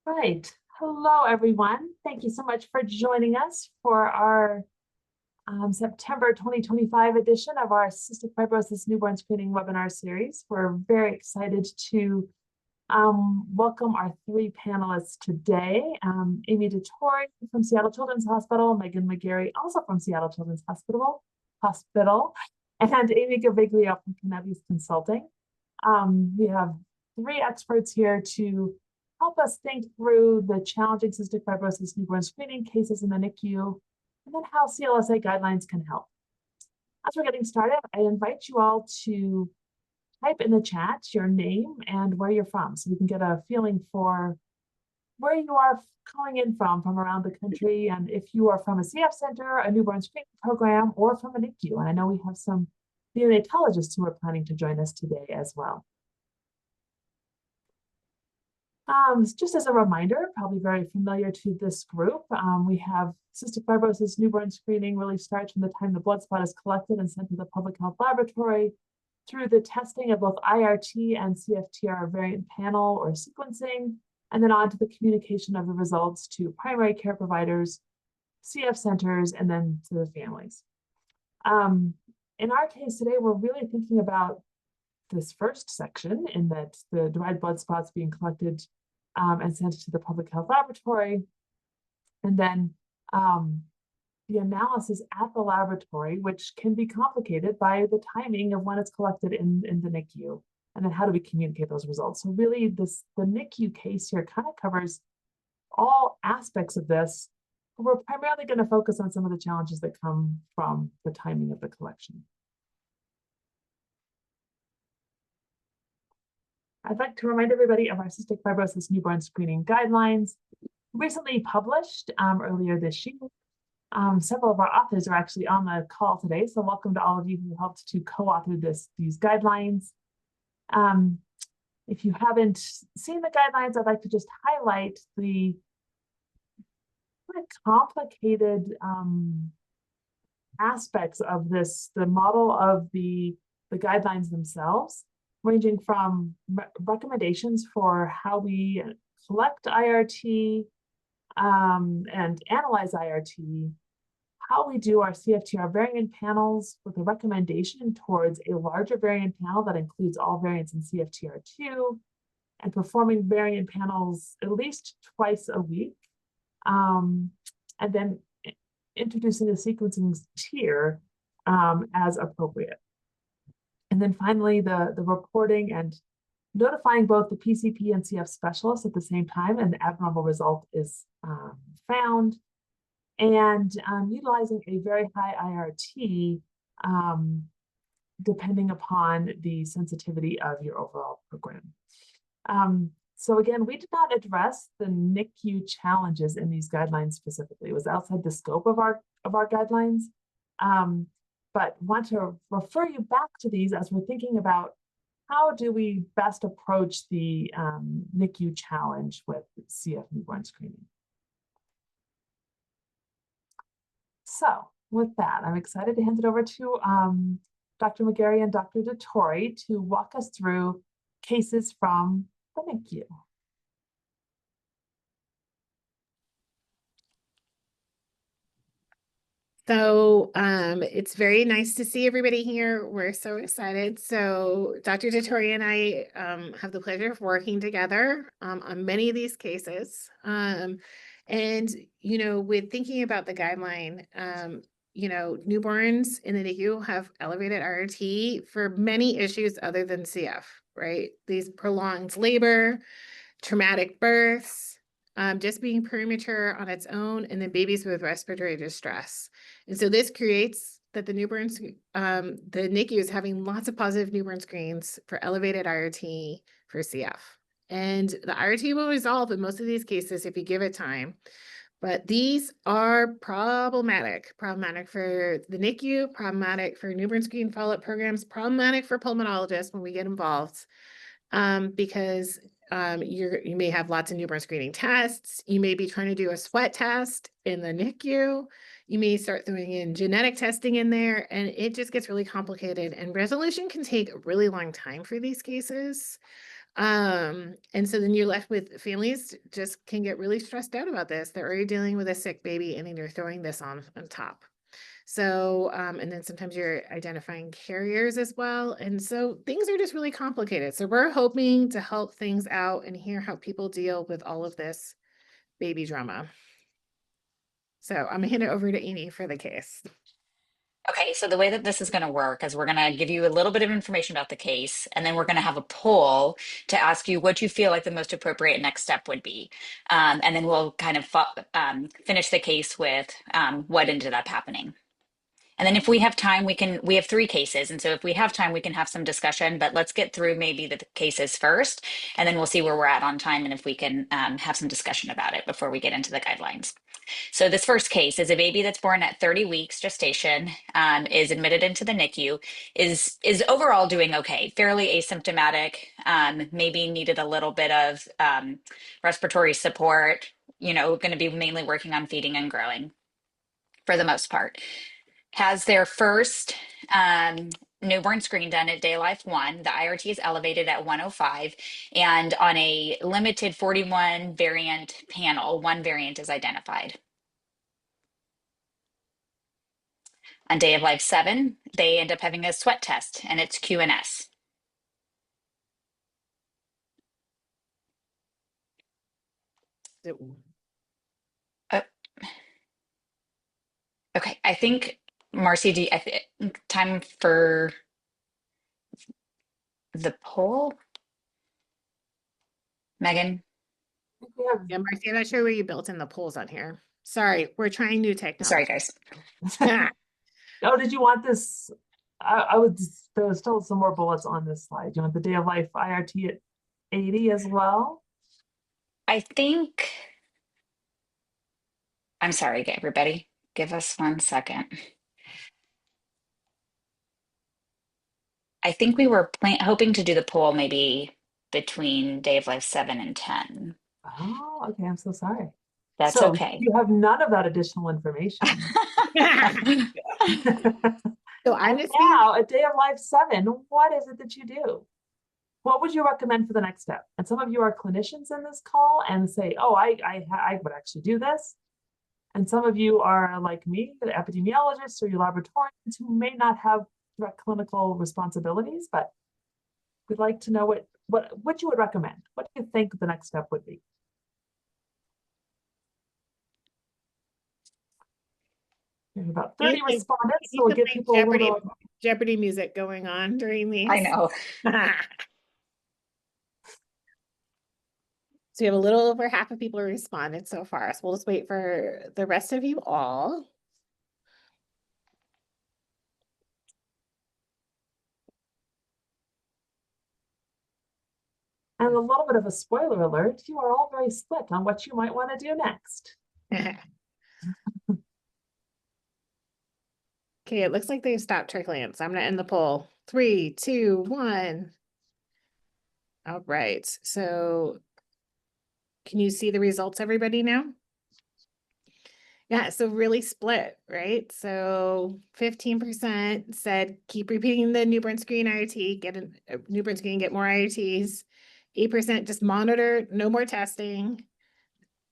Right. Hello, everyone. Thank you so much for joining us for our September 2025 edition of our Cystic Fibrosis Newborn Screening webinar series. We're very excited to welcome our three panelists today. Amy Dettori from Seattle Children's Hospital, Meghan McGarry, also from Seattle Children's Hospital, and Amy Gaviglio from Connecticut Consulting. We have three experts here to help us think through the challenging cystic fibrosis newborn screening cases in the NICU, and then how CLSI guidelines can help. As we're getting started, I invite you all to type in the chat your name and where you're from, so we can get a feeling for where you are calling in from around the country, and if you are from a CF center, a newborn screening program, or from a NICU. And I know we have some neonatologists who are planning to join us today as well. Just as a reminder, probably very familiar to this group, we have cystic fibrosis newborn screening really starts from the time the blood spot is collected and sent to the public health laboratory through the testing of both IRT and CFTR variant panel or sequencing, and then on to the communication of the results to primary care providers, CF centers, and then to the families. In our case today, we're really thinking about this first section, in that the dried blood spots being collected and sent to the public health laboratory, and then the analysis at the laboratory, which can be complicated by the timing of when it's collected in the NICU, and then how do we communicate those results. So really the NICU case here kind of covers all aspects of this, but we're primarily going to focus on some of the challenges that come from the timing of the collection. I'd like to remind everybody of our cystic fibrosis newborn screening guidelines, recently published earlier this year. Several of our authors are actually on the call today, so welcome to all of you who helped to co-author these guidelines. If you haven't seen the guidelines, I'd like to just highlight the kind of complicated aspects of this, the model of the guidelines themselves, ranging from recommendations for how we collect IRT and analyze IRT, how we do our CFTR variant panels with a recommendation towards a larger variant panel that includes all variants in CFTR2, and performing variant panels at least twice a week, and then introducing a sequencing tier as appropriate. And then finally, the reporting and notifying both the PCP and CF specialists at the same time an abnormal result is found, and utilizing a very high IRT depending upon the sensitivity of your overall program. So again, we did not address the NICU challenges in these guidelines specifically. It was outside the scope of our guidelines. But want to refer you back to these as we're thinking about how do we best approach the NICU challenge with CF newborn screening. So with that, I'm excited to hand it over to Dr. McGarry and Dr. Dettori to walk us through cases from the NICU. So it's very nice to see everybody here. We're so excited. So Dr. Dettori and I have the pleasure of working together on many of these cases. And, you know, with thinking about the guideline, you know, newborns in the NICU have elevated IRT for many issues other than CF, right? These prolonged labor, traumatic births, just being premature on its own, and then babies with respiratory distress. And so this creates that the newborns, the NICU is having lots of positive newborn screens for elevated IRT for CF. And the IRT will resolve in most of these cases if you give it time. But these are problematic for the NICU, problematic for newborn screen follow-up programs, problematic for pulmonologists when we get involved, because you may have lots of newborn screening tests. You may be trying to do a sweat test in the NICU. You may start throwing in genetic testing in there, and it just gets really complicated, and resolution can take a really long time for these cases. And so then you're left with families just can get really stressed out about this. They're already dealing with a sick baby and then you're throwing this on top. So, and then sometimes you're identifying carriers as well. And so things are just really complicated. So we're hoping to help things out and hear how people deal with all of this baby drama. So I'm gonna hand it over to Amy for the case. Okay, so the way that this is going to work is we're going to give you a little bit of information about the case, and then we're going to have a poll to ask you what you feel like the most appropriate next step would be. And then we'll kind of finish the case with what ended up happening. And then if we have time, we have three cases. And so if we have time, we can have some discussion, but let's get through maybe the cases first, and then we'll see where we're at on time and if we can have some discussion about it before we get into the guidelines. So this first case is a baby that's born at 30 weeks gestation, is admitted into the NICU, is overall doing okay, fairly asymptomatic, maybe needed a little bit of respiratory support, going to be mainly working on feeding and growing for the most part. Has their first newborn screen done at day life 1. The IRT is elevated at 105, and on a limited 41 variant panel, one variant is identified. On day of life 7, they end up having a sweat test, and it's QNS. Oh, okay, I think Marcy, time for the poll. Megan. Yeah, Marcy, I'm not sure where you built in the polls on here. Sorry, we're trying new Sorry, technology. guys. Oh, did you want this? There was still some more bullets on this slide. Do you want the day of life IRT at 80 as well? I think, I'm sorry, everybody. Give us 1 second. I think we were hoping to do the poll maybe between day of life 7 and 10. Oh, okay. I'm so sorry. That's So okay. you have none of that additional information. So And honestly, now at day of life 7, what is it that you do? What would you recommend for the next step? And some of you are clinicians in this call and say, oh, I would actually do this. And some of you are like me, the epidemiologists or your laboratorians who may not have direct clinical responsibilities, but we'd like to know what you would recommend. What do you think the next step would be? There's about 30 respondents, so we'll give people a little bit. Jeopardy music going on during these. I know. So we have a little over half of people who responded so far. So we'll just wait for the rest of you all. And a little bit of a spoiler alert, you are all very split on what you might want to do next. Okay, it looks like they've stopped trickling. So I'm going to end the poll. 3, 2, 1. All right. So can you see the results, everybody, now? Yeah, so really split, right? So 15% said keep repeating the newborn screen IRT, get a newborn screen, get more IRTs. 8% just monitor, no more testing.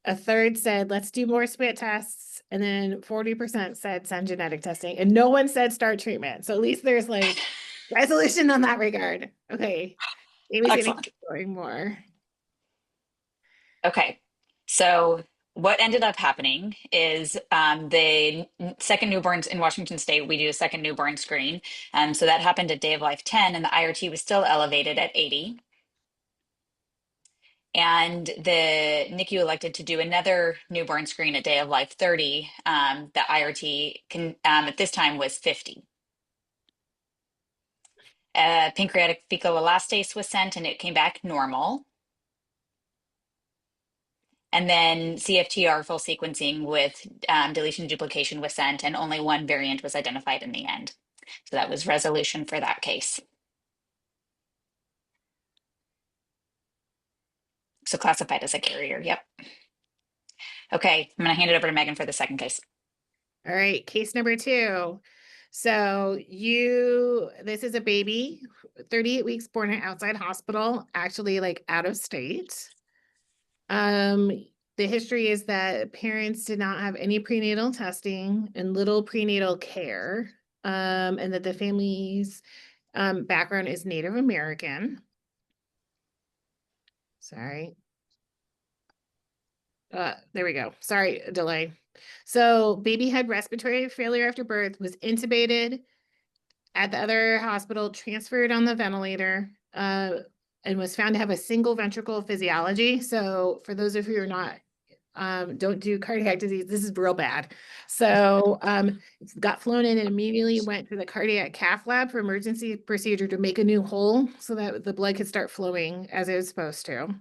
A third said let's do more spit tests, and then 40% said send genetic testing, and no one said start treatment. So at least there's like resolution on that regard. Okay, Amy's gonna keep going more. Okay, so what ended up happening is the second newborns in Washington State, we do a second newborn screen. So that happened at day of life 10, and the IRT was still elevated at 80. And the NICU elected to do another newborn screen at day of life 30. The IRT at this time was 50. Pancreatic fecal elastase was sent and it came back normal. And then CFTR full sequencing with deletion duplication was sent, and only one variant was identified in the end. So that was resolution for that case. So classified as a carrier, yep. Okay, I'm gonna hand it over to Megan for the second case. All right, case number 2. So this is a baby, 38 weeks, born in an outside hospital, actually like out of state. The history is that parents did not have any prenatal testing and little prenatal care, and that the family's background is Native American. Sorry. There we go. Sorry, delay. So baby had respiratory failure after birth, was intubated at the other hospital, transferred on the ventilator, and was found to have a single ventricle physiology. So for those of you who are not, don't do cardiac disease, this is real bad. So got flown in and immediately went to the cardiac cath lab for emergency procedure to make a new hole so that the blood could start flowing as it was supposed to.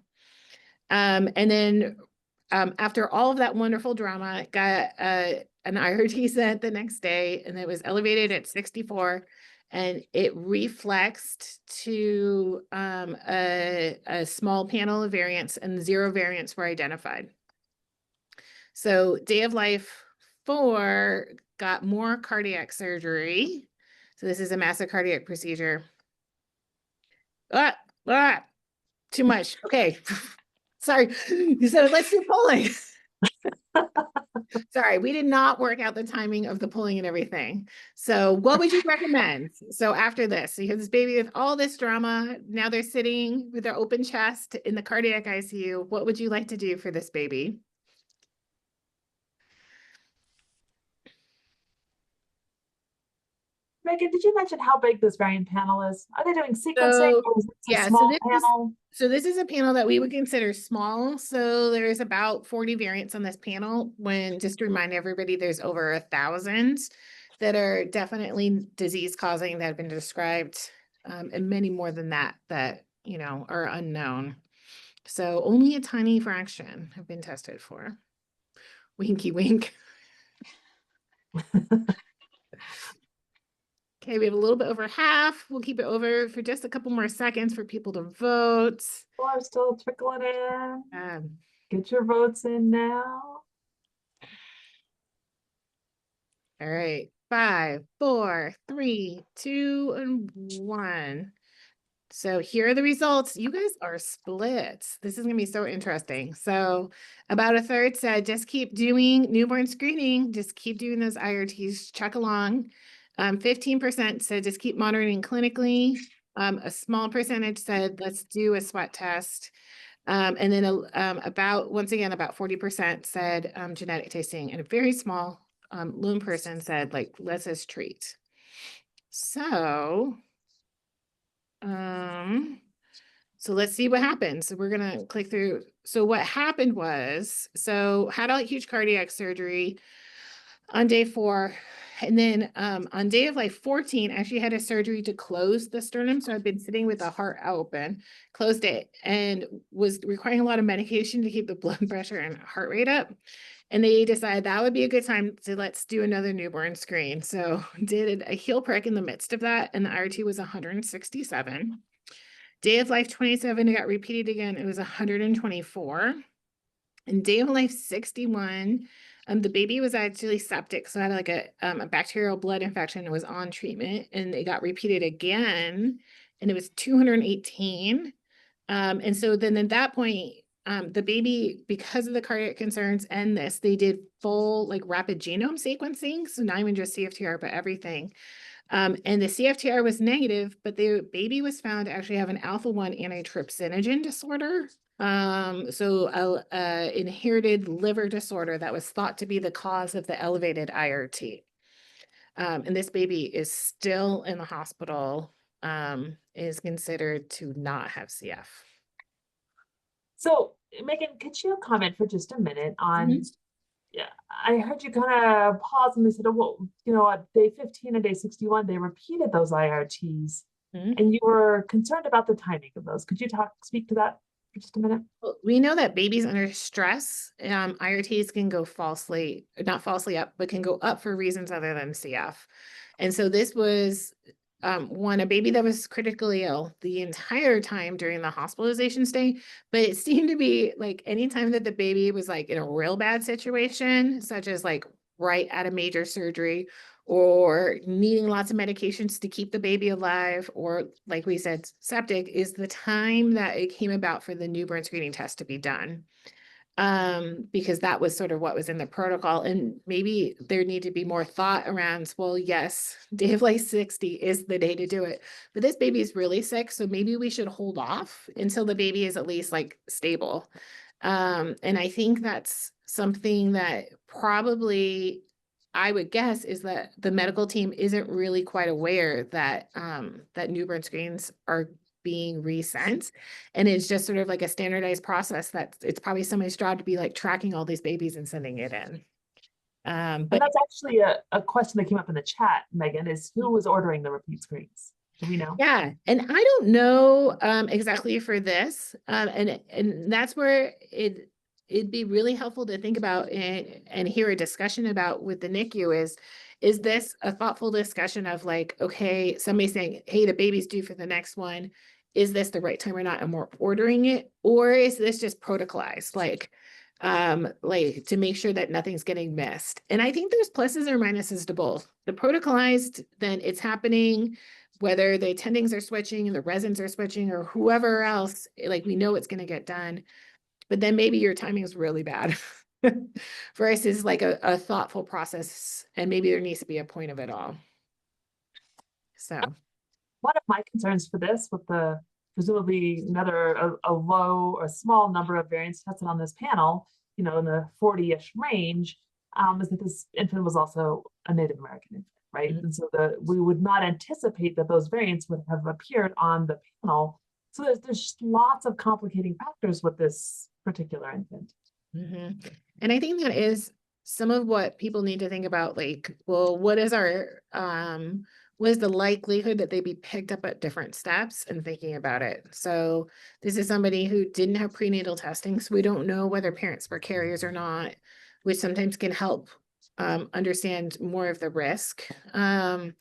And then after all of that wonderful drama, got an IRT sent the next day, and it was elevated at 64, and it reflexed to a small panel of variants, and 0 variants were identified. So day of life 4 got more cardiac surgery. So this is a massive cardiac procedure. Too much. Okay. Sorry, you said let's do polling. Sorry, we did not work out the timing of the polling and everything. So what would you recommend? So after this, so you have this baby with all this drama. Now they're sitting with their open chest in the cardiac ICU. What would you like to do for this baby? Megan, did you mention how big this variant panel is? Are they doing sequencing So or is this a yeah, small panel? so this is a panel that we would consider small. So there's about 40 variants on this panel. When, just to remind everybody, there's over 1,000 that are definitely disease causing that have been described, and many more than that you know are unknown. So only a tiny fraction have been tested for. Winky wink. Okay, we have a little bit over half. We'll keep it over for just a couple more seconds for people to vote. People are still trickling in. Um, Get your votes in now. all right, 5, 4, 3, 2, and 1. So here are the results. You guys are split. This is gonna be so interesting. So about a third said, just keep doing newborn screening. Just keep doing those IRTs, check along. 15% said, just keep monitoring clinically. A small percentage said, let's do a sweat test. And then once again, about 40% said genetic testing, and a very small lone person said, like, let's just treat. So let's see what happens. So we're gonna click through. So what happened was, had a huge cardiac surgery on day 4. And then on day of like 14, actually had a surgery to close the sternum. So I've been sitting with the heart open, closed it, and was requiring a lot of medication to keep the blood pressure and heart rate up. And they decided that would be a good time to let's do another newborn screen. So did a heel prick in the midst of that, and the IRT was 167. Day of life 27, it got repeated again. It was 124. And day of life 61, the baby was actually septic, so I had like a bacterial blood infection. It was on treatment, and it got repeated again, and it was 218. And so then at that point, the baby, because of the cardiac concerns and they did full like rapid genome sequencing, so not even just CFTR, but everything. And the CFTR was negative, but the baby was found to actually have an alpha-1 antitrypsinogen disorder. So inherited liver disorder that was thought to be the cause of the elevated IRT. And this baby is still in the hospital, is considered to not have CF. So, Megan, could you comment for just a minute on, Mhm. yeah, I heard you kind of pause and they said, oh, well, you know, at day 15 and day 61, they repeated those IRTs Mhm. and you were concerned about the timing of those. Could you speak to that for just a minute? Well, we know that babies under stress, IRTs can go not falsely up, but can go up for reasons other than CF. And so this was a baby that was critically ill the entire time during the hospitalization stay, but it seemed to be like anytime that the baby was like in a real bad situation, such as like right at a major surgery or needing lots of medications to keep the baby alive, or like we said, septic, is the time that it came about for the newborn screening test to be done. Because that was sort of what was in the protocol. And maybe there need to be more thought around, well, yes, day of life 60 is the day to do it, but this baby is really sick. So maybe we should hold off until the baby is at least like stable. And I think that's something that probably I would guess is that the medical team isn't really quite aware that that newborn screens are being resent, and it's just sort of like a standardized process that it's probably somebody's job to be like tracking all these babies and sending it in. And But that's actually a question that came up in the chat, Megan, is who was ordering the repeat screens? Do we know? yeah, and I don't know exactly for this, and that's where it'd be really helpful to think about and hear a discussion about with the NICU is this a thoughtful discussion of like, okay, somebody saying, hey, the baby's due for the next one. Is this the right time or not? And we're ordering it, or is this just protocolized? Like to make sure that nothing's getting missed. And I think there's pluses or minuses to both. The protocolized, then it's happening, whether the attendings are switching and the residents are switching or whoever else, like we know it's going to get done, but then maybe your timing is really bad versus like a thoughtful process. And maybe there needs to be a point of it all. So One of my concerns for this, with the presumably a low or small number of variants tested on this panel, in the 40-ish range, is that this infant was also a Native American infant, right? Mm-hmm. And so we would not anticipate that those variants would have appeared on the panel. So there's just lots of complicating factors with this particular infant. Mm-hmm. And I think that is some of what people need to think about, like, well, what is the likelihood that they be picked up at different steps, and thinking about it. So this is somebody who didn't have prenatal testing, so we don't know whether parents were carriers or not, which sometimes can help understand more of the risk. Then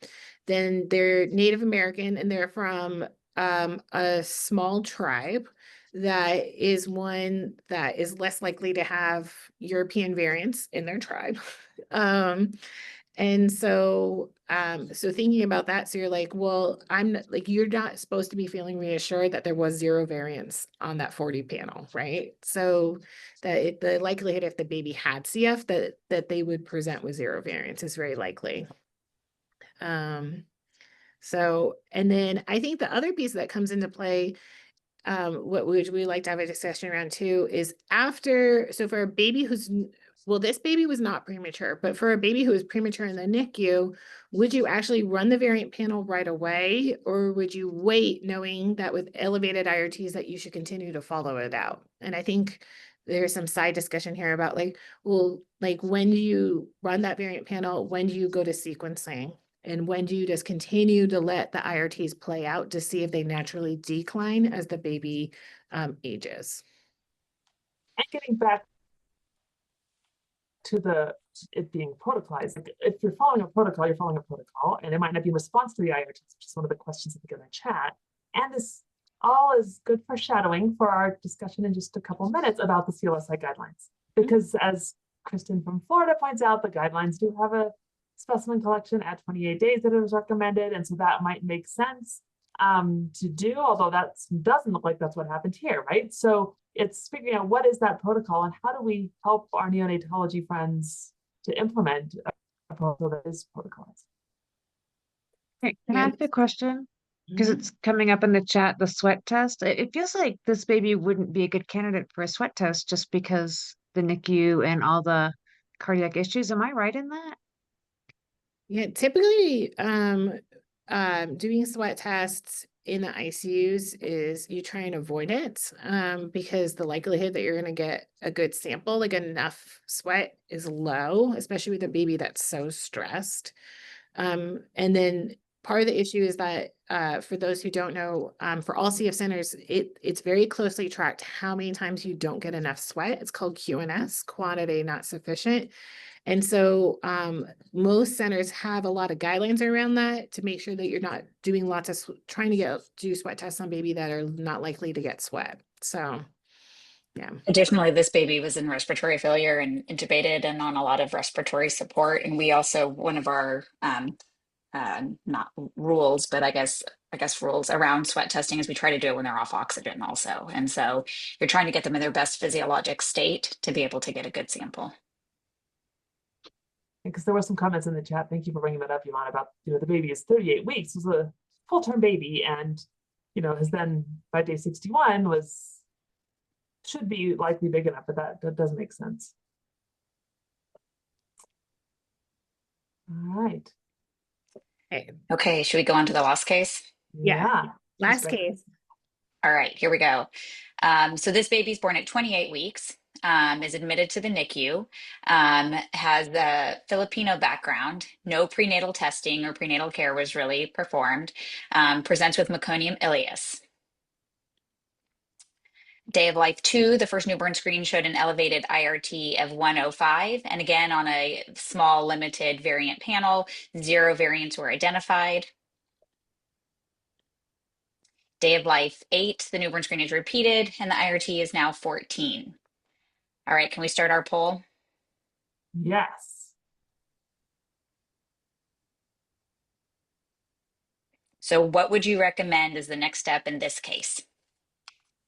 they're Native American and they're from a small tribe that is one that is less likely to have European variants in their tribe. And so, so thinking about that, so you're like, well, you're not supposed to be feeling reassured that there was 0 variants on that 40 panel, right? So that the likelihood if the baby had CF that they would present with 0 variants is very likely. So, and then I think the other piece that comes into play, what would we like to have a discussion around too, is so for a baby this baby was not premature, but for a baby who is premature in the NICU, would you actually run the variant panel right away, or would you wait knowing that with elevated IRTs that you should continue to follow it out? And I think there's some side discussion here about when do you run that variant panel? When do you go to sequencing? And when do you just continue to let the IRTs play out to see if they naturally decline as the baby ages? And getting back to it being protocolized, like if you're following a protocol, you're following a protocol, and it might not be in response to the IRTs, which is one of the questions I think in the chat. And this all is good foreshadowing for our discussion in just a couple minutes about the CLSI guidelines. Because as Kristen from Florida points out, the guidelines do have a specimen collection at 28 days that is recommended. And so that might make sense to do, although that doesn't look like that's what happened here, right? So it's figuring out what is that protocol and how do we help our neonatology friends to implement a protocol that is protocolized. Hey, can I ask a question? Because it's coming up in the chat, the sweat test. It feels like this baby wouldn't be a good candidate for a sweat test just because the NICU and all the cardiac issues. Am I right in that? Yeah, typically doing sweat tests in the ICUs is you try and avoid it because the likelihood that you're going to get a good sample, like enough sweat, is low, especially with a baby that's so stressed. And then part of the issue is that for those who don't know, for all CF centers, it's very closely tracked how many times you don't get enough sweat. It's called QNS, quantity not sufficient. And so most centers have a lot of guidelines around that to make sure that you're not doing lots of trying to do sweat tests on baby that are not likely to get sweat. So Yeah. Additionally, this baby was in respiratory failure and intubated and on a lot of respiratory support. And we also, one of our not rules, but I guess rules around sweat testing is we try to do it when they're off oxygen also. And so you're trying to get them in their best physiologic state to be able to get a good sample. Because there were some comments in the chat. Thank you for bringing that up, Yvonne, about, the baby is 38 weeks, was a full-term baby, and, has then by day 61 should be likely big enough, but that does make sense. All right. Okay. Okay, should we go on to the last case? Yeah. Last Respect. case. All right, here we go. So this baby's born at 28 weeks, is admitted to the NICU, has a Filipino background, no prenatal testing or prenatal care was really performed, presents with meconium ileus. Day of life 2, the first newborn screen showed an elevated IRT of 105. And again, on a small limited variant panel, 0 variants were identified. Day of life 8, the newborn screen is repeated and the IRT is now 14. All right, can we start our poll? Yes. So what would you recommend as the next step in this case?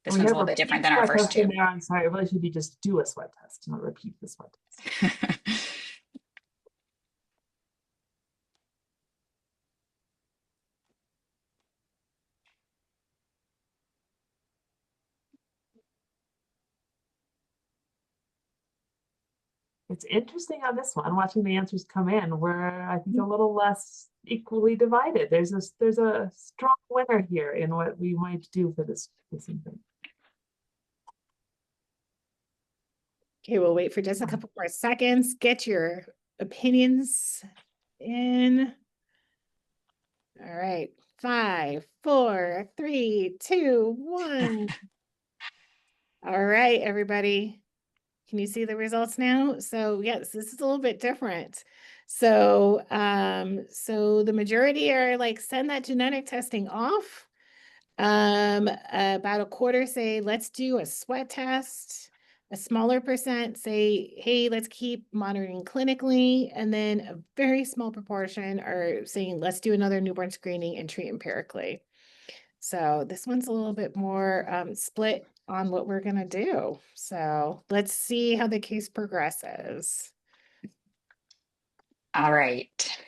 This We one's a have little bit repeat different than our sweat first test in two. there. I'm sorry, it really should be just do a sweat test, not repeat the sweat test. It's interesting on this one, watching the answers come in, we're, I think, a little less equally divided. There's a strong winner here in what we might do for this event. Okay, we'll wait for just a couple more seconds. Get your opinions in. All right. 5, 4, 3, 2, 1. All right, everybody. Can you see the results now? So yes, this is a little bit different. So, so the majority are like, send that genetic testing off. About a quarter say, let's do a sweat test. A smaller percent say, hey, let's keep monitoring clinically. And then a very small proportion are saying, let's do another newborn screening and treat empirically. So this one's a little bit more split on what we're gonna do. So let's see how the case progresses. All right.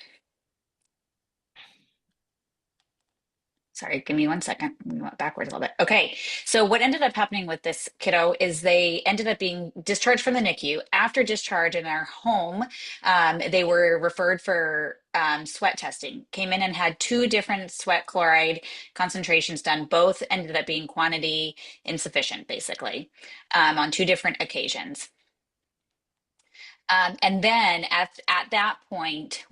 Sorry, give me one second. We went backwards a little bit. Okay, so what ended up happening with this kiddo is they ended up being discharged from the NICU. After discharge in their home, they were referred for sweat testing. Came in and had 2 different sweat chloride concentrations done. Both ended up being quantity insufficient, basically, on 2 different occasions. And then at that point,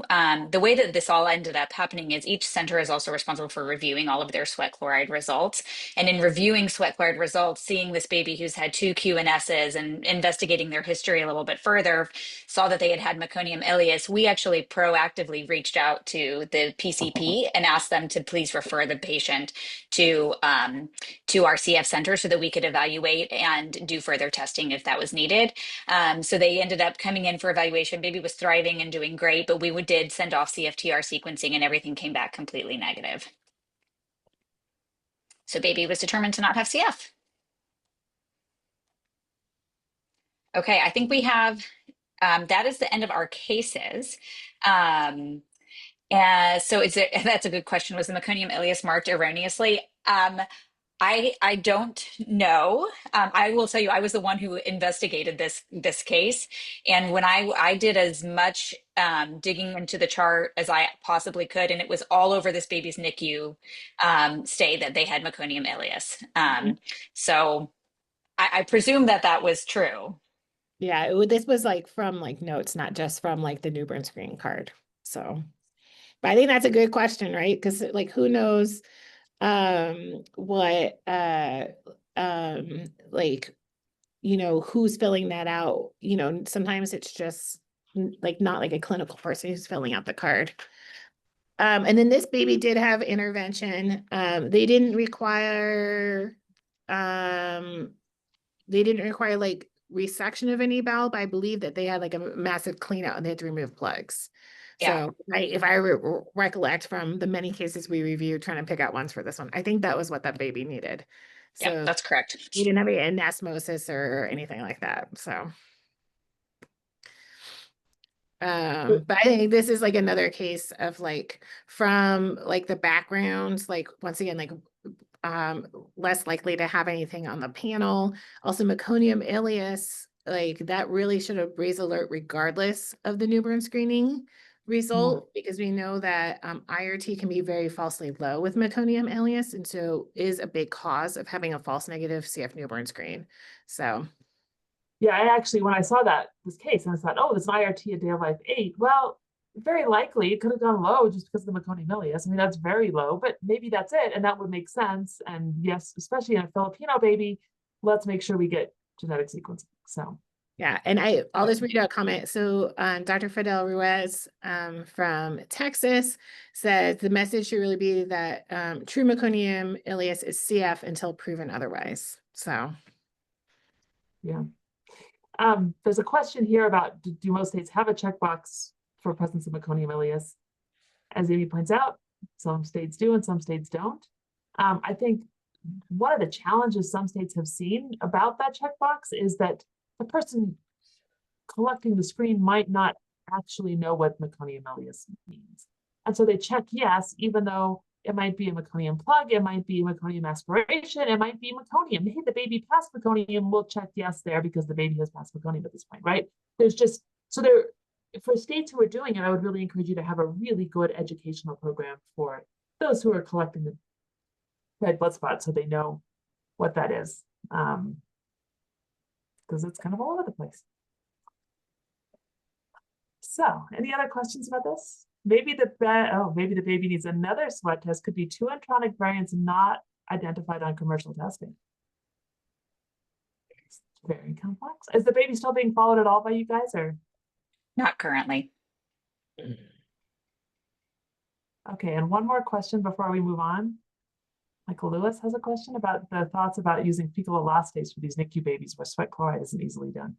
the way that this all ended up happening is each center is also responsible for reviewing all of their sweat chloride results. And in reviewing sweat chloride results, seeing this baby who's had 2 QNSs and investigating their history a little bit further, saw that they had had meconium ileus, we actually proactively reached out to the PCP and asked them to please refer the patient to our CF center so that we could evaluate and do further testing if that was needed. So they ended up coming in for evaluation. Baby was thriving and doing great, but we did send off CFTR sequencing and everything came back completely negative. So baby was determined to not have CF. Okay, I think we have, that is the end of our cases. And so that's a good question. Was the meconium ileus marked erroneously? I don't know. I will tell you, I was the one who investigated this case, and when I did as much digging into the chart as I possibly could, and it was all over this baby's NICU stay that they had meconium ileus. So I presume that was true. Yeah, this was like from like notes, not just from like the newborn screening card. So, but I think that's a good question, right? Because like, who knows what like, who's filling that out? Sometimes it's just like not like a clinical person who's filling out the card. And then this baby did have intervention. They didn't require they didn't require like resection of any bowel, but I believe that they had like a massive clean out and they had to remove plugs. Yeah. So if I recollect from the many cases we reviewed, trying to pick out ones for this one, I think that was what that baby needed. Yeah, So that's correct. he didn't have any anasmosis or anything like that. So. But I think this is like another case of like from like the backgrounds, like once again, like less likely to have anything on the panel. Also meconium ileus, like that really should have raised alert regardless of the newborn screening result, because we know that IRT can be very falsely low with meconium ileus, and so is a big cause of having a false negative CF newborn screen. So Yeah, I actually, when I saw this case, I thought, oh, there's an IRT at day of life 8. Well, very likely it could have gone low just because of the meconium ileus. I mean, that's very low, but maybe that's it, and that would make sense. And yes, especially in a Filipino baby, let's make sure we get genetic sequencing. So yeah, and I'll just read out a comment. So Dr. Fidel Ruiz from Texas says the message should really be that true meconium ileus is CF until proven otherwise. So yeah. There's a question here about do most states have a checkbox for presence of meconium ileus? As Amy points out, some states do and some states don't. I think one of the challenges some states have seen about that checkbox is that the person collecting the screen might not actually know what meconium ileus means. And so they check yes, even though it might be a meconium plug, it might be meconium aspiration, it might be meconium. Hey, the baby passed meconium, we'll check yes there because the baby has passed meconium at this point, right? There's just, so there, for states who are doing it, I would really encourage you to have a really good educational program for those who are collecting the red blood spots so they know what that is. Because it's kind of all over the place. So, any other questions about this? Maybe maybe the baby needs another sweat test. Could be 2 intronic variants not identified on commercial testing. It's very complex. Is the baby still being followed at all by you guys, or? Not currently. Okay, and one more question before we move on. Michael Lewis has a question about the thoughts about using fecal elastase for these NICU babies where sweat chloride isn't easily done.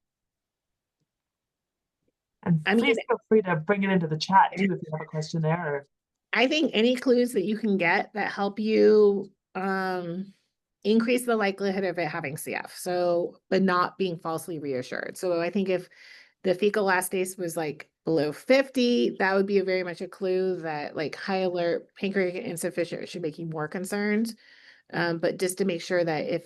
And please feel free to bring it into the chat too if you have a question there. Or... I think any clues that you can get that help you increase the likelihood of it having CF, so but not being falsely reassured. So I think if the fecal elastase was like below 50, that would be very much a clue that like high alert pancreatic insufficient should make you more concerned. But just to make sure that if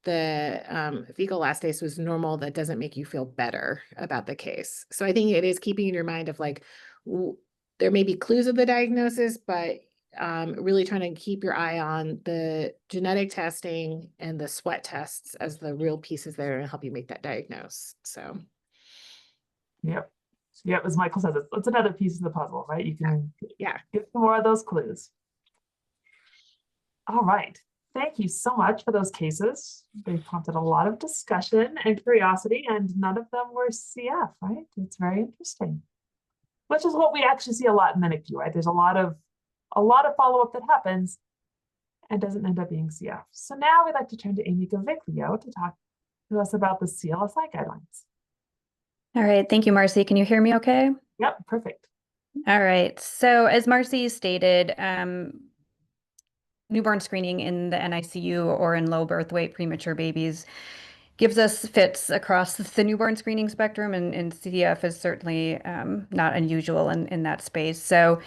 the fecal elastase was normal, that doesn't make you feel better about the case. So I think it is keeping in your mind of like, there may be clues of the diagnosis, but really trying to keep your eye on the genetic testing and the sweat tests as the real pieces that are going to help you make that diagnosis. So. Yep. Yep, as Michael says, it's another piece of the puzzle, right? You can get some more of those clues. All right. Thank you so much for those cases. They prompted a lot of discussion and curiosity, and none of them were CF, right? It's very interesting. Which is what we actually see a lot in the NICU, right? There's a lot of follow-up that happens and doesn't end up being CF. So now we'd like to turn to Amy Gaviglio to talk to us about the CLSI guidelines. All right, thank you, Marcy. Can you hear me okay? Yep, perfect. All right, so as Marcy stated, newborn screening in the NICU or in low birth weight premature babies gives us fits across the newborn screening spectrum, and CF is certainly not unusual in that space. So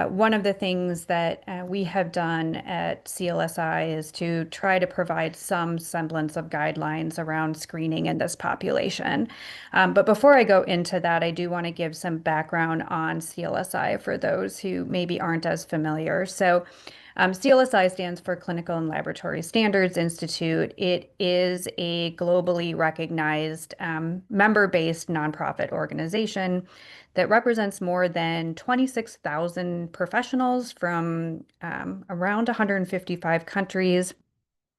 one of the things that we have done at CLSI is to try to provide some semblance of guidelines around screening in this population. But before I go into that, I do want to give some background on CLSI for those who maybe aren't as familiar. So CLSI stands for Clinical and Laboratory Standards Institute. It is a globally recognized member-based nonprofit organization that represents more than 26,000 professionals from around 155 countries.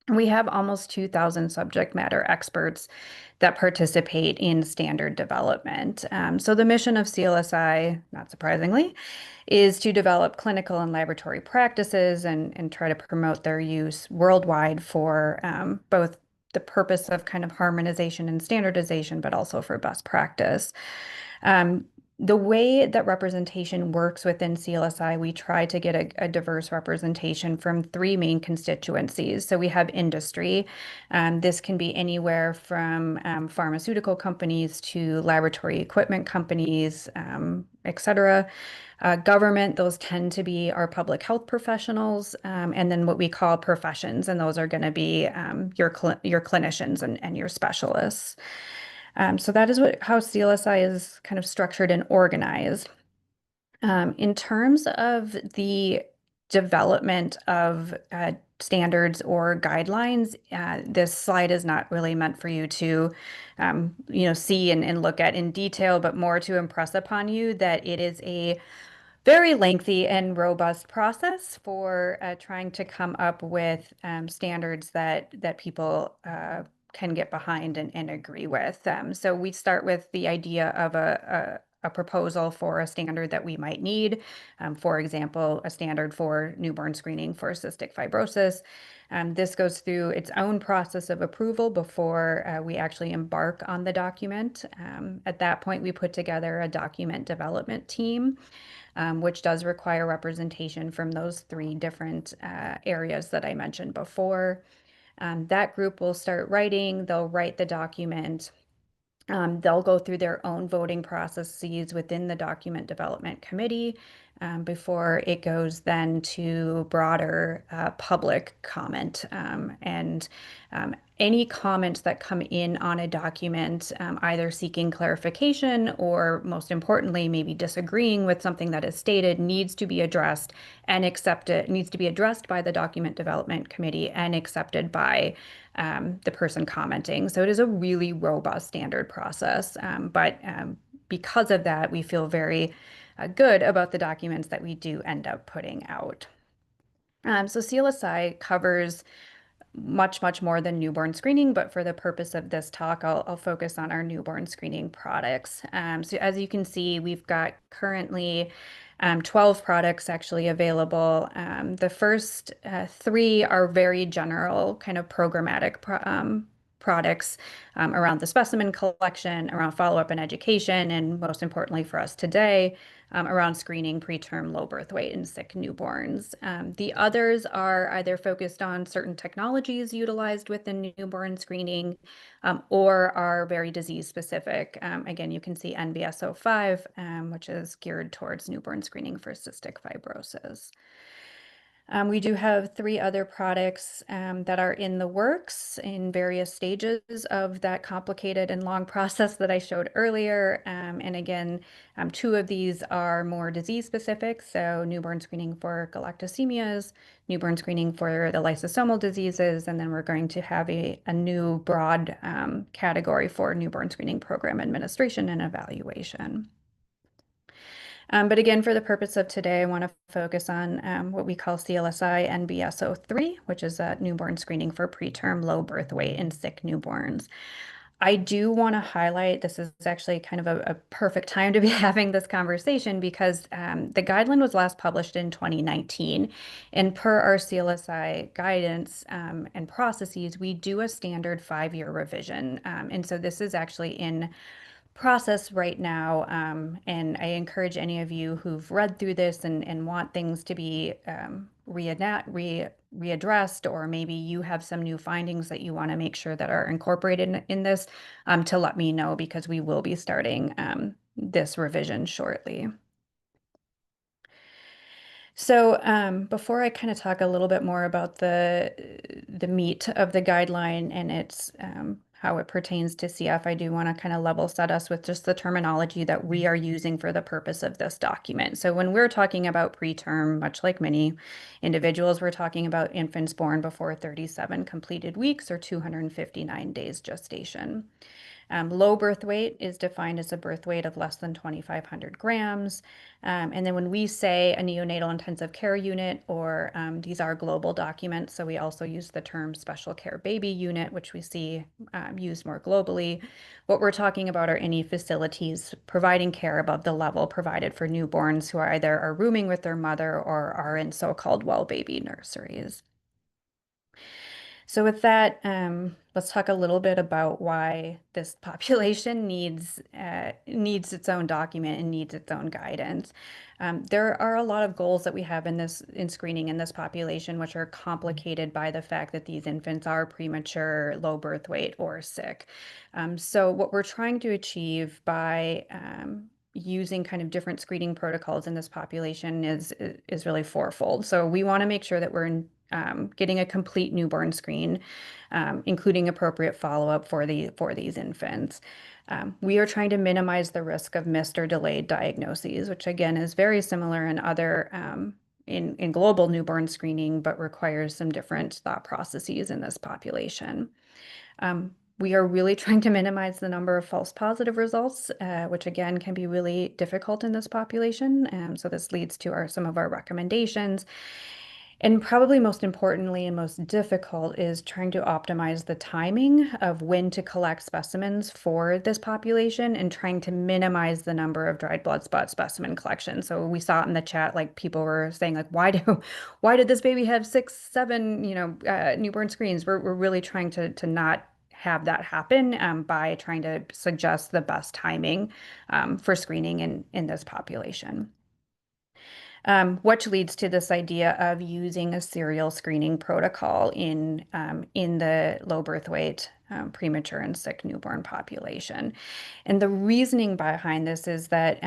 We have almost 2,000 subject matter experts that participate in standard development. So the mission of CLSI, not surprisingly, is to develop clinical and laboratory practices and try to promote their use worldwide for both the purpose of kind of harmonization and standardization, but also for best practice. The way that representation works within CLSI, we try to get a diverse representation from three main constituencies. So we have industry. This can be anywhere from pharmaceutical companies to laboratory equipment companies, et cetera. Government, those tend to be our public health professionals, and then what we call professions, and those are going to be your clinicians and your specialists. So that is how CLSI is kind of structured and organized. In terms of the development of standards or guidelines, this slide is not really meant for you to, see and look at in detail, but more to impress upon you that it is a very lengthy and robust process for trying to come up with standards that people can get behind and agree with. So we start with the idea of a proposal for a standard that we might need. For example, a standard for newborn screening for cystic fibrosis. This goes through its own process of approval before we actually embark on the document. At that point, we put together a document development team, which does require representation from those three different areas that I mentioned before. That group will start writing, they'll write the document. They'll go through their own voting processes within the document development committee before it goes then to broader public comment. And any comments that come in on a document, either seeking clarification or most importantly, maybe disagreeing with something that is stated, needs to be addressed and accepted, needs to be addressed by the document development committee and accepted by the person commenting. So it is a really robust standard process. But because of that, we feel very good about the documents that we do end up putting out. So CLSI covers much more than newborn screening, but for the purpose of this talk, I'll focus on our newborn screening products. So as you can see, we've got currently 12 products actually available. The first three are very general kind of programmatic products around the specimen collection, around follow-up and education, and most importantly for us today, around screening preterm low birth weight and sick newborns. The others are either focused on certain technologies utilized within newborn screening or are very disease specific. Again, you can see NBS05, which is geared towards newborn screening for cystic fibrosis. We do have three other products that are in the works in various stages of that complicated and long process that I showed earlier. And again, two of these are more disease specific. So newborn screening for galactosemia, newborn screening for the lysosomal diseases, and then we're going to have a new broad category for newborn screening program administration and evaluation. But again, for the purpose of today, I want to focus on what we call CLSI NBS03, which is newborn screening for preterm low birth weight and sick newborns. I do want to highlight, this is actually kind of a perfect time to be having this conversation because the guideline was last published in 2019. And per our CLSI guidance and processes, we do a standard 5-year revision. And so this is actually in process right now, and I encourage any of you who've read through this and want things to be readdressed, or maybe you have some new findings that you want to make sure that are incorporated in this, to let me know because we will be starting this revision shortly. So before I kind of talk a little bit more about the meat of the guideline and its how it pertains to CF, I do want to kind of level set us with just the terminology that we are using for the purpose of this document. So when we're talking about preterm, much like many individuals, we're talking about infants born before 37 completed weeks or 259 days gestation. Low birth weight is defined as a birth weight of less than 2,500 grams. And then when we say a neonatal intensive care unit, or these are global documents, so we also use the term special care baby unit, which we see used more globally. What we're talking about are any facilities providing care above the level provided for newborns who are either rooming with their mother or are in so-called well baby nurseries. So with that, let's talk a little bit about why this population needs its own document and needs its own guidance. There are a lot of goals that we have in screening in this population, which are complicated by the fact that these infants are premature, low birth weight, or sick. So what we're trying to achieve by using kind of different screening protocols in this population is really fourfold. So we want to make sure that we're getting a complete newborn screen, including appropriate follow-up for these infants. We are trying to minimize the risk of missed or delayed diagnoses, which again is very similar in other in global newborn screening, but requires some different thought processes in this population. We are really trying to minimize the number of false positive results, which again can be really difficult in this population. So this leads to some of our recommendations. And probably most importantly and most difficult is trying to optimize the timing of when to collect specimens for this population and trying to minimize the number of dried blood spot specimen collections. So we saw it in the chat, like people were saying, like, why did this baby have 6, 7, newborn screens? We're really trying to not have that happen by trying to suggest the best timing for screening in this population. Which leads to this idea of using a serial screening protocol in the low birth weight, premature and sick newborn population. And the reasoning behind this is that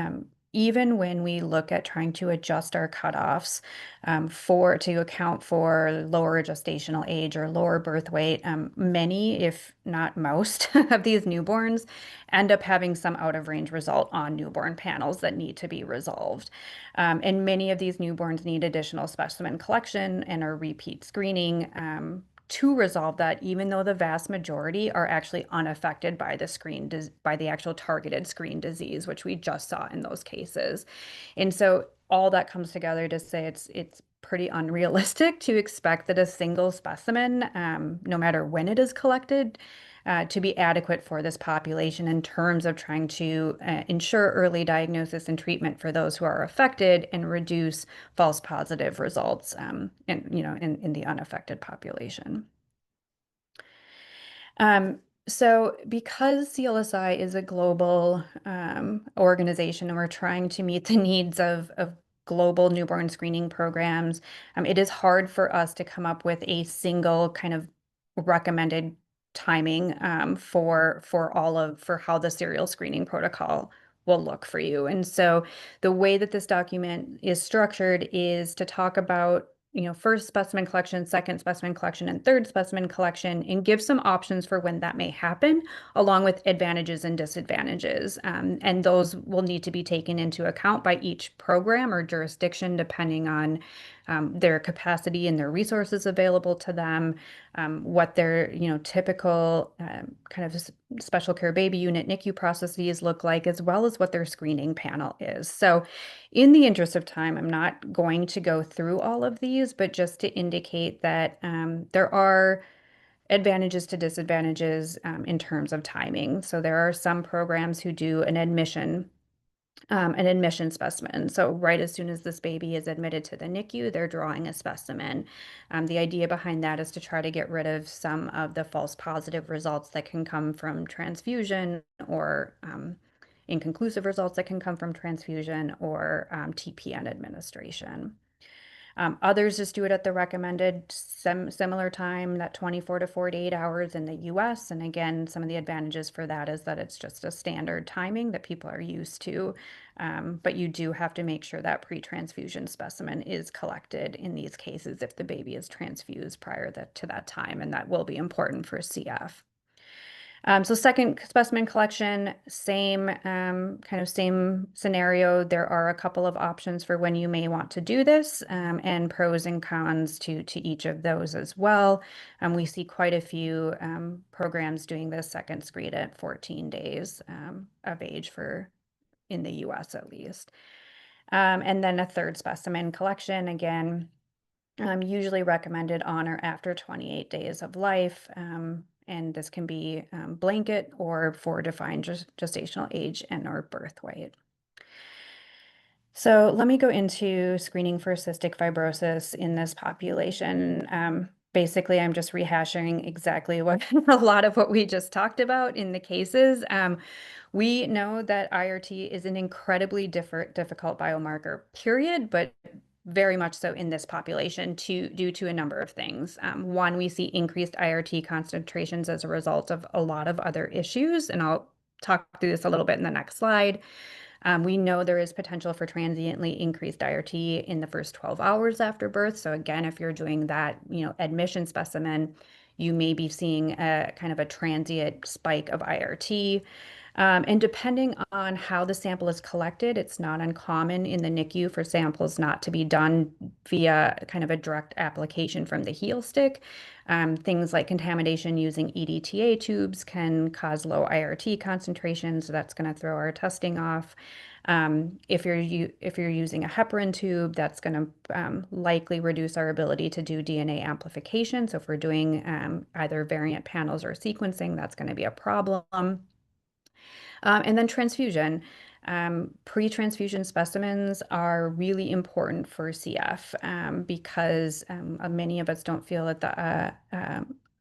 even when we look at trying to adjust our cutoffs to account for lower gestational age or lower birth weight, many, if not most, of these newborns end up having some out of range result on newborn panels that need to be resolved. And many of these newborns need additional specimen collection and a repeat screening to resolve that, even though the vast majority are actually unaffected by the actual targeted screen disease, which we just saw in those cases. And so all that comes together to say it's pretty unrealistic to expect that a single specimen, no matter when it is collected, to be adequate for this population in terms of trying to ensure early diagnosis and treatment for those who are affected and reduce false positive results in the unaffected population. So because CLSI is a global organization and we're trying to meet the needs of global newborn screening programs, it is hard for us to come up with a single kind of recommended timing for how the serial screening protocol will look for you. And so the way that this document is structured is to talk about first specimen collection, second specimen collection, and third specimen collection, and give some options for when that may happen, along with advantages and disadvantages. And those will need to be taken into account by each program or jurisdiction, depending on their capacity and their resources available to them, what their typical kind of special care baby unit NICU processes look like, as well as what their screening panel is. So in the interest of time, I'm not going to go through all of these, but just to indicate that there are advantages to disadvantages in terms of timing. So there are some programs who do an admission specimen. So right as soon as this baby is admitted to the NICU, they're drawing a specimen. The idea behind that is to try to get rid of some of the false positive results that can come from transfusion or inconclusive results that can come from transfusion or TPN administration. Others just do it at the recommended similar time, that 24 to 48 hours in the US. And again, some of the advantages for that is that it's just a standard timing that people are used to. But you do have to make sure that pre-transfusion specimen is collected in these cases if the baby is transfused prior to that time, and that will be important for CF. So second specimen collection, same scenario. There are a couple of options for when you may want to do this, and pros and cons to each of those as well. We see quite a few programs doing this second screen at 14 days of age in the US at least. And then a third specimen collection, again, usually recommended on or after 28 days of life. And this can be blanket or for defined gestational age and or birth weight. So let me go into screening for cystic fibrosis in this population. basically, I'm just rehashing exactly what a lot of what we just talked about in the cases. We know that IRT is an incredibly difficult biomarker, period, but very much so in this population due to a number of things. One, we see increased IRT concentrations as a result of a lot of other issues, and I'll talk through this a little bit in the next slide. We know there is potential for transiently increased IRT in the first 12 hours after birth. So again, if you're doing that, admission specimen, you may be seeing a kind of a transient spike of IRT. And depending on how the sample is collected, it's not uncommon in the NICU for samples not to be done via kind of a direct application from the heel stick. Things like contamination using EDTA tubes can cause low IRT concentrations, so that's going to throw our testing off. If you're using a heparin tube, that's going to likely reduce our ability to do DNA amplification. So if we're doing either variant panels or sequencing, that's going to be a problem. And then transfusion. Pre-transfusion specimens are really important for CF because many of us don't feel that the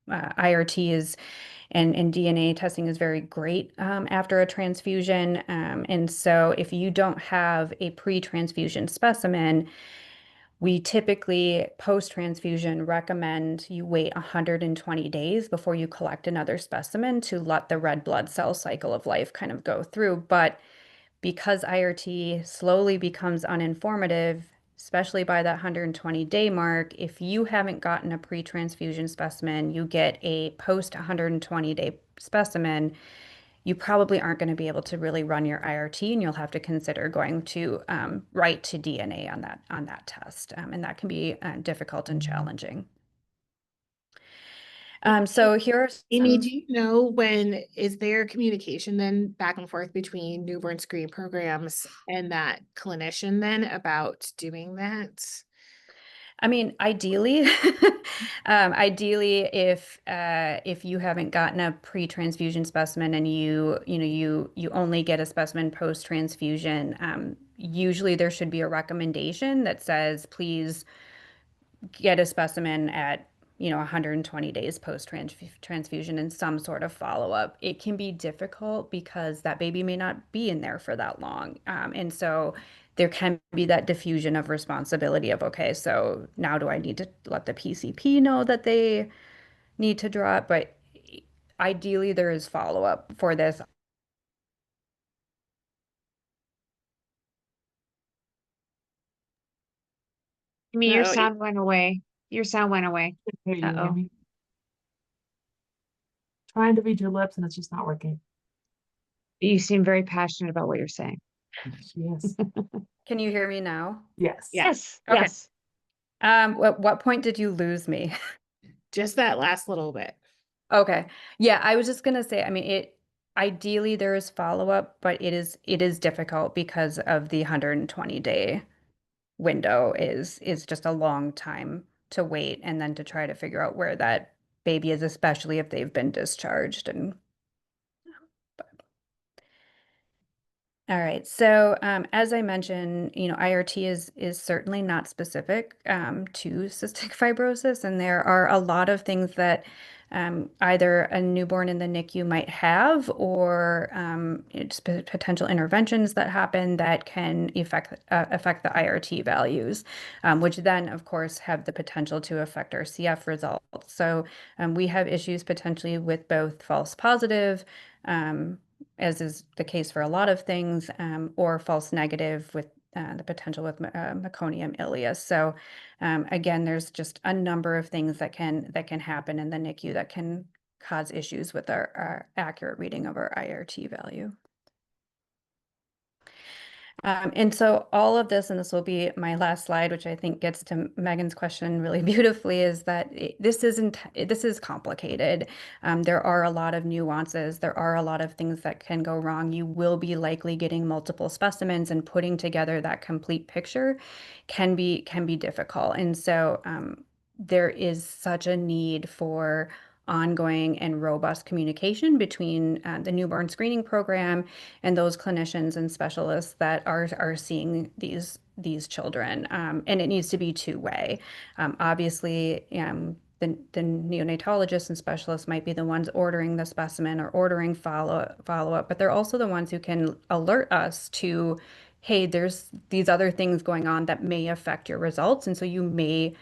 IRT is and DNA testing is very great after a transfusion. And so if you don't have a pre-transfusion specimen, we typically post-transfusion recommend you wait 120 days before you collect another specimen to let the red blood cell cycle of life kind of go through. But because IRT slowly becomes uninformative, especially by that 120-day mark, if you haven't gotten a pre-transfusion specimen, you get a post 120-day specimen, you probably aren't going to be able to really run your IRT, and you'll have to consider going to right to DNA on that test, and that can be difficult and challenging. So here are Amy, some. do you know when is there communication then back and forth between newborn screening programs and that clinician then about doing that? I mean, ideally, ideally, if you haven't gotten a pre-transfusion specimen and you only get a specimen post-transfusion, usually there should be a recommendation that says, please get a specimen at 120 days post transfusion and some sort of follow-up. It can be difficult because that baby may not be in there for that long. And so there can be that diffusion of responsibility of, okay, so now do I need to let the PCP know that they need to draw it? But ideally there is follow-up for this. I mean, your Oh, sound went away. Your sound went away. Here, you hear Uh-oh. me? Trying to read your lips and it's just not working. You seem very passionate about what you're saying. Yes. Can you hear me now? Yes. Yeah. Yes, Okay. yes. What point did you lose me? just that last little bit. Okay. Yeah, I was just gonna say, I mean, ideally there is follow-up, but it is difficult because of the 120-day window is just a long time to wait and then to try to figure out where that baby is, especially if they've been discharged and all right. So as I mentioned, IRT is certainly not specific to cystic fibrosis, and there are a lot of things that either a newborn in the NICU might have, or it's potential interventions that happen that can affect the IRT values, which then, of course, have the potential to affect our CF results. So we have issues potentially with both false positive. As is the case for a lot of things, or false negative with the potential with meconium ileus. So again, there's just a number of things that can happen in the NICU that can cause issues with our accurate reading of our IRT value. And so all of this, and this will be my last slide, which I think gets to Megan's question really beautifully, is that this is complicated. There are a lot of nuances. There are a lot of things that can go wrong. You will be likely getting multiple specimens, and putting together that complete picture can be difficult. And so there is such a need for ongoing and robust communication between the newborn screening program and those clinicians and specialists that are seeing these children, and it needs to be two-way. Obviously, the neonatologists and specialists might be the ones ordering the specimen or ordering follow-up, but they're also the ones who can alert us to, hey, there's these other things going on that may affect your results. And so you may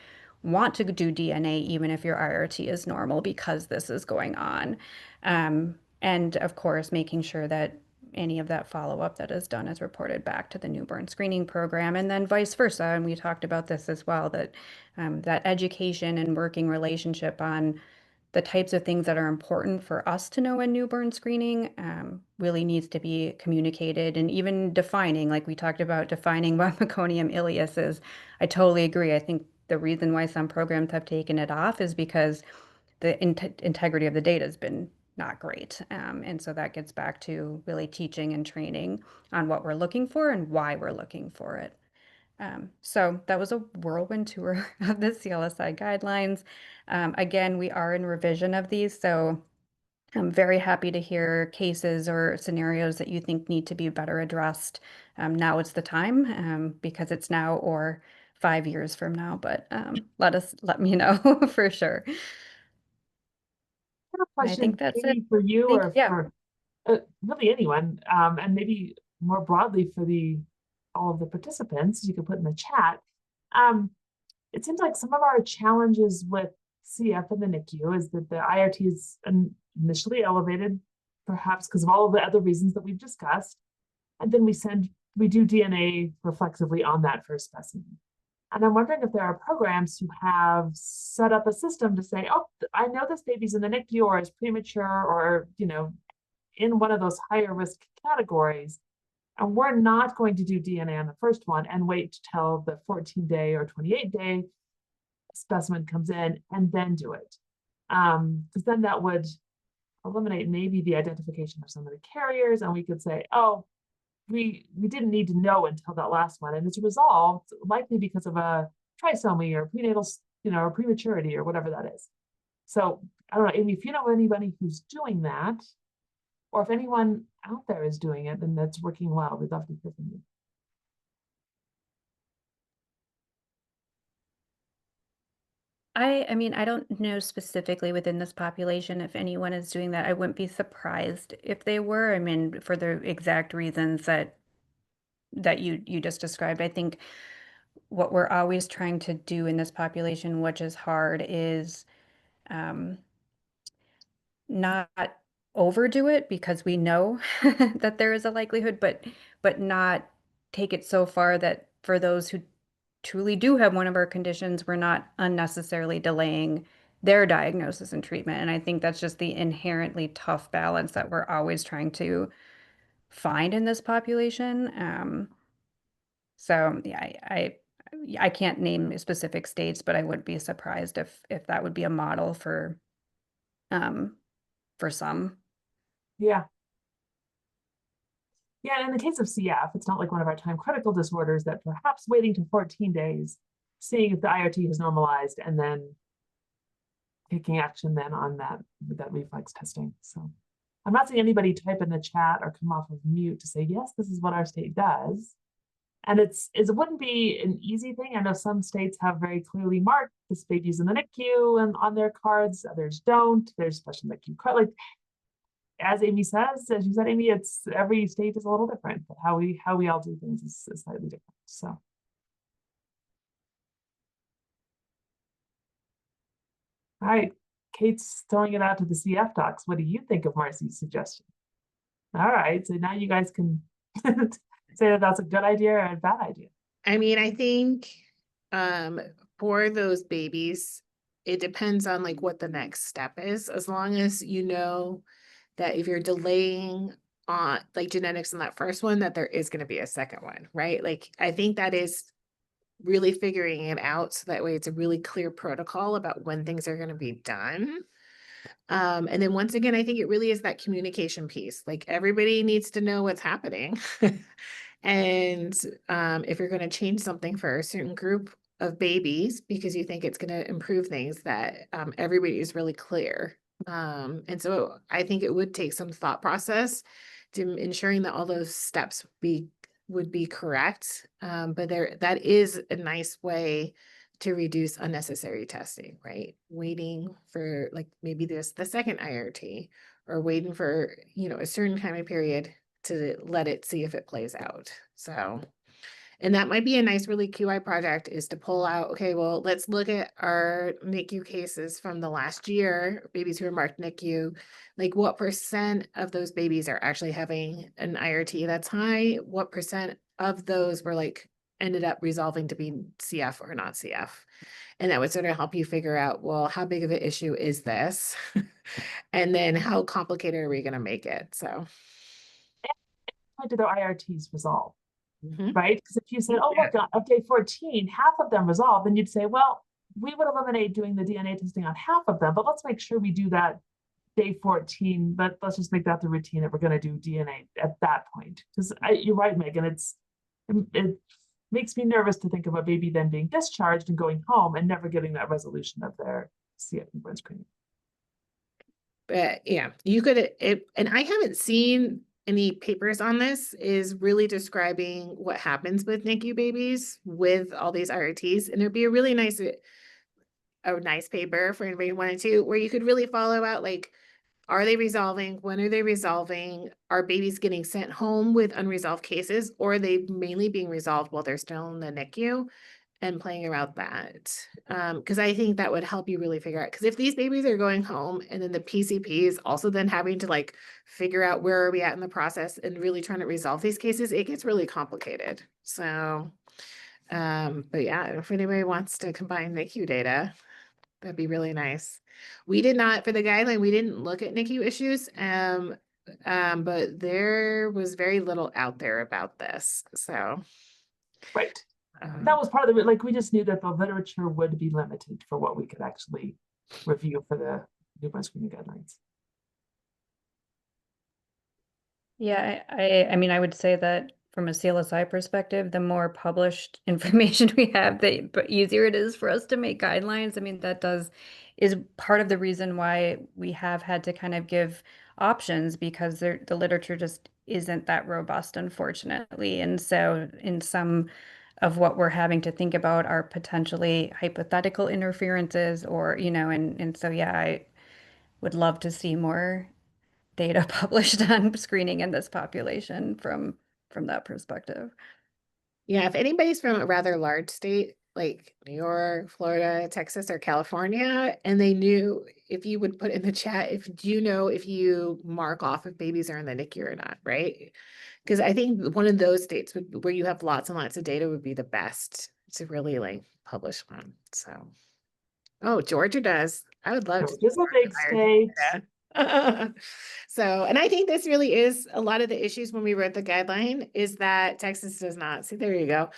want to do DNA even if your IRT is normal because this is going on. And of course, making sure that any of that follow-up that is done is reported back to the newborn screening program, and then vice versa. And we talked about this as well, that that education and working relationship on the types of things that are important for us to know in newborn screening really needs to be communicated, and even defining, like we talked about defining what meconium ileus is. I totally agree. I think the reason why some programs have taken it off is because the integrity of the data has been not great. And so that gets back to really teaching and training on what we're looking for and why we're looking for it. So that was a whirlwind tour of the CLSI guidelines. Again, we are in revision of these, so I'm very happy to hear cases or scenarios that you think need to be better addressed. Now is the time, because it's now or 5 years from now, but let me know for sure. I have a And I think question, that's it. Amy, for you or Yeah. for really anyone, and maybe more broadly for all of the participants, you can put in the chat. It seems like some of our challenges with CF in the NICU is that the IRT is initially elevated, perhaps because of all of the other reasons that we've discussed, and then we do DNA reflexively on that first specimen. And I'm wondering if there are programs who have set up a system to say, oh, I know this baby's in the NICU or is premature or, in one of those higher risk categories. And we're not going to do DNA on the first one and wait till the 14-day or 28-day specimen comes in and then do it. Because then that would eliminate maybe the identification of some of the carriers, and we could say, oh, we didn't need to know until that last one, and it's resolved likely because of a trisomy or prenatal, or prematurity or whatever that is. So I don't know, Amy, if you know anybody who's doing that, or if anyone out there is doing it and that's working well, we'd love to hear from you. I mean, I don't know specifically within this population if anyone is doing that. I wouldn't be surprised if they were. I mean, for the exact reasons that you just described. I think what we're always trying to do in this population, which is hard, is not overdo it, because we know that there is a likelihood, but not take it so far that for those who truly do have one of our conditions, we're not unnecessarily delaying their diagnosis and treatment. And I think that's just the inherently tough balance that we're always trying to find in this population. So yeah, I can't name specific states, but I would be surprised if that would be a model for some. Yeah. Yeah, in the case of CF, it's not like one of our time critical disorders that perhaps waiting to 14 days, seeing if the IRT has normalized, and then taking action then on that reflex testing. So I'm not seeing anybody type in the chat or come off of mute to say, yes, this is what our state does. And it wouldn't be an easy thing. I know some states have very clearly marked this baby's in the NICU and on their cards, others don't. There's special NICU card. Like, as Amy says, as you said, Amy, it's every state is a little different, but how we all do things is slightly different. So. All right, Kate's throwing it out to the CF docs. What do you think of Marcy's suggestion? All right, so now you guys can say that that's a good idea or a bad idea. I mean, I think for those babies, it depends on like what the next step is. As long as you know that if you're delaying on like genetics in that first one, that there is going to be a second one, right? Like, I think that is really figuring it out so that way it's a really clear protocol about when things are going to be done. And then once again, I think it really is that communication piece. Like, everybody needs to know what's happening. And if you're going to change something for a certain group of babies because you think it's going to improve things, that everybody is really clear. And so I think it would take some thought process to ensuring that all those steps would be correct. But that is a nice way to reduce unnecessary testing, right? Waiting for like maybe there's the second IRT, or waiting for, you know, a certain time period to let it see if it plays out. So, and that might be a nice, really QI project, is to pull out, okay, well, let's look at our NICU cases from the last year, babies who are marked NICU, like what % of those babies are actually having an IRT that's high? What % of those were like, ended up resolving to be CF or not CF? And that would sort of help you figure out, well, how big of an issue is this? And then how complicated are we going to make it? So. How do their IRTs resolve? Mhm. Right? Because if you said, oh, look, on day 14, half of them resolved, then you'd say, well, we would eliminate doing the DNA testing on half of them, but let's make sure we do that day 14, but let's just make that the routine that we're going to do DNA at that point. Because you're right, Megan, it makes me nervous to think of a baby then being discharged and going home and never getting that resolution of their CF newborn screening. But yeah, you could, and I haven't seen any papers on this, is really describing what happens with NICU babies with all these IRTs. And it'd be a really nice, paper for anybody who wanted to, where you could really follow out, like, are they resolving? When are they resolving? Are babies getting sent home with unresolved cases, or are they mainly being resolved while they're still in the NICU? And playing around that. Because I think that would help you really figure out, because if these babies are going home and then the PCP is also then having to like figure out where are we at in the process and really trying to resolve these cases, it gets really complicated. So, but yeah, if anybody wants to combine NICU data, that'd be really nice. We did not, for the guideline, we didn't look at NICU issues, but there was very little out there about this. So, right. That was part of it. Like, we just knew that the literature would be limited for what we could actually review for the newborn screening guidelines. Yeah, I mean, I would say that from a CLSI perspective, the more published information we have, the easier it is for us to make guidelines. I mean, is part of the reason why we have had to kind of give options, because the literature just isn't that robust, unfortunately. And so in some of what we're having to think about are potentially hypothetical interferences, or, you know, and so, yeah, I would love to see more data published on screening in this population from that perspective. yeah, if anybody's from a rather large state like New York, Florida, Texas, or California, and they knew, if you would put in the chat, do you know if you mark off if babies are in the NICU or not, right? Because I think one of those states where you have lots and lots of data would be the best to really like publish one. So, oh, Georgia does. I would love to see Georgia's a big state. data. So, and I think this really is a lot of the issues when we wrote the guideline, is that Texas does not. See, there you go.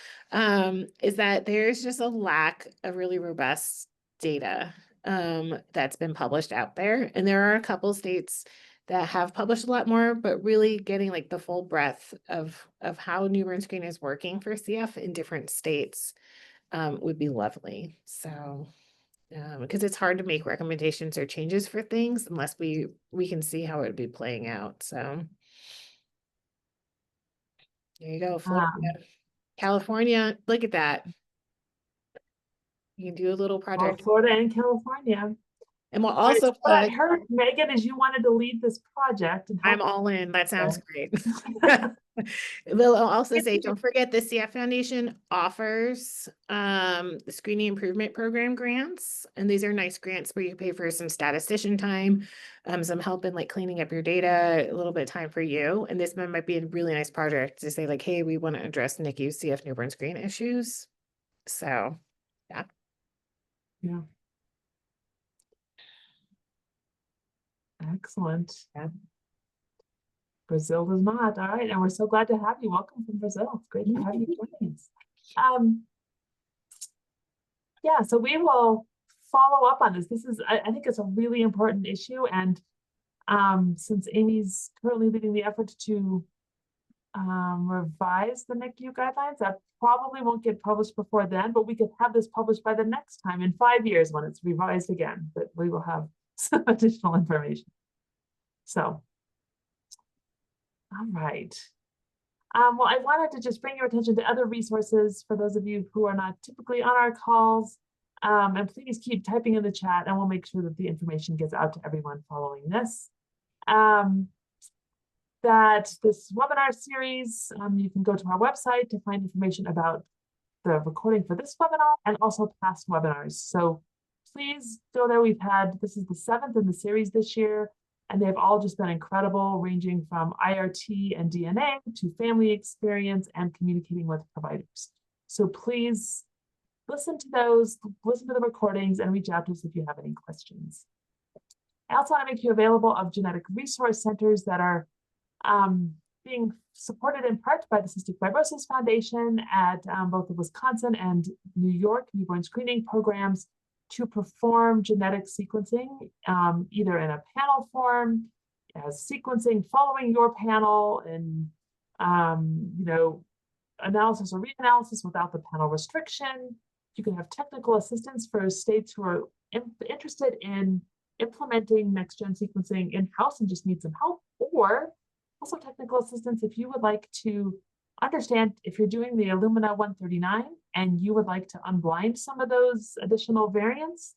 Is that there's just a lack of really robust data that's been published out there. And there are a couple states that have published a lot more, but really getting like the full breadth of how newborn screening is working for CF in different states would be lovely. So, because it's hard to make recommendations or changes for things unless we can see how it would be playing out. So there you go, Florida. California, look at that. You can do a little project. Florida and California. And we'll also what I heard, Megan, is you wanted to lead this project. And I'm all in. That sounds great. We'll also say, don't forget the CF Foundation offers screening improvement program grants. And these are nice grants where you pay for some statistician time, some help in like cleaning up your data, a little bit of time for you. And this might be a really nice project to say like, hey, we want to address NICU CF newborn screen issues. So, yeah. Yeah. Excellent. Yeah. Brazil does not. All right. And we're so glad to have you. Welcome from Brazil. It's great to have you joining us. Yeah, so we will follow up on this. This is, I think it's a really important issue. And since Amy's currently leading the effort to revise the NICU guidelines, that probably won't get published before then, but we could have this published by the next time in 5 years when it's revised again, but we will have some additional information. So, all right. Well, I wanted to just bring your attention to other resources for those of you who are not typically on our calls. And please keep typing in the chat and we'll make sure that the information gets out to everyone following this. That this webinar series, you can go to our website to find information about the recording for this webinar and also past webinars. So please go there. This is the 7th in the series this year, and they've all just been incredible, ranging from IRT and DNA to family experience and communicating with providers. So please listen to those, listen to the recordings, and reach out to us if you have any questions. I also want to make you available of genetic resource centers that are being supported in part by the Cystic Fibrosis Foundation at both the Wisconsin and New York newborn screening programs to perform genetic sequencing, either in a panel form, as sequencing following your panel, and analysis or reanalysis without the panel restriction. You can have technical assistance for states who are interested in implementing next-gen sequencing in-house and just need some help, or also technical assistance if you would like to understand if you're doing the Illumina 139 and you would like to unblind some of those additional variants.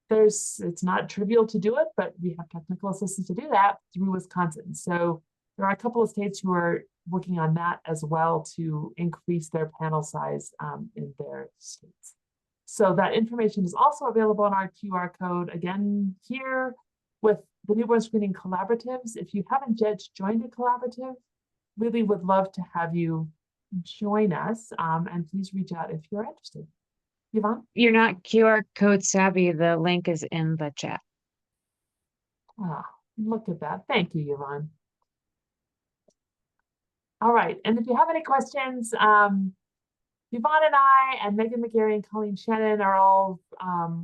It's not trivial to do it, but we have technical assistance to do that through Wisconsin. So there are a couple of states who are working on that as well to increase their panel size in their states. So that information is also available in our QR code, again, here with the Newborn Screening Collaboratives. If you haven't yet joined a collaborative, really would love to have you join us, and please reach out if you're interested. Yvonne? You're not QR code savvy. The link is in the chat. Oh, look at that. Thank you, Yvonne. All right, and if you have any questions, Yvonne and I and Meghan, McGarry, and Colleen Shannon are all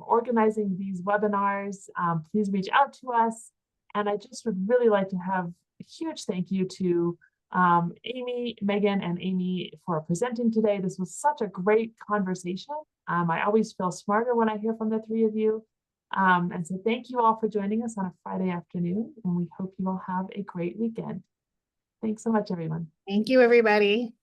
organizing these webinars. Please reach out to us. And I just would really like to have a huge thank you to Amy, Meghan, and Amy for presenting today. This was such a great conversation. I always feel smarter when I hear from the three of you. And so thank you all for joining us on a Friday afternoon, and we hope you all have a great weekend. Thanks so much, everyone. Thank you, everybody.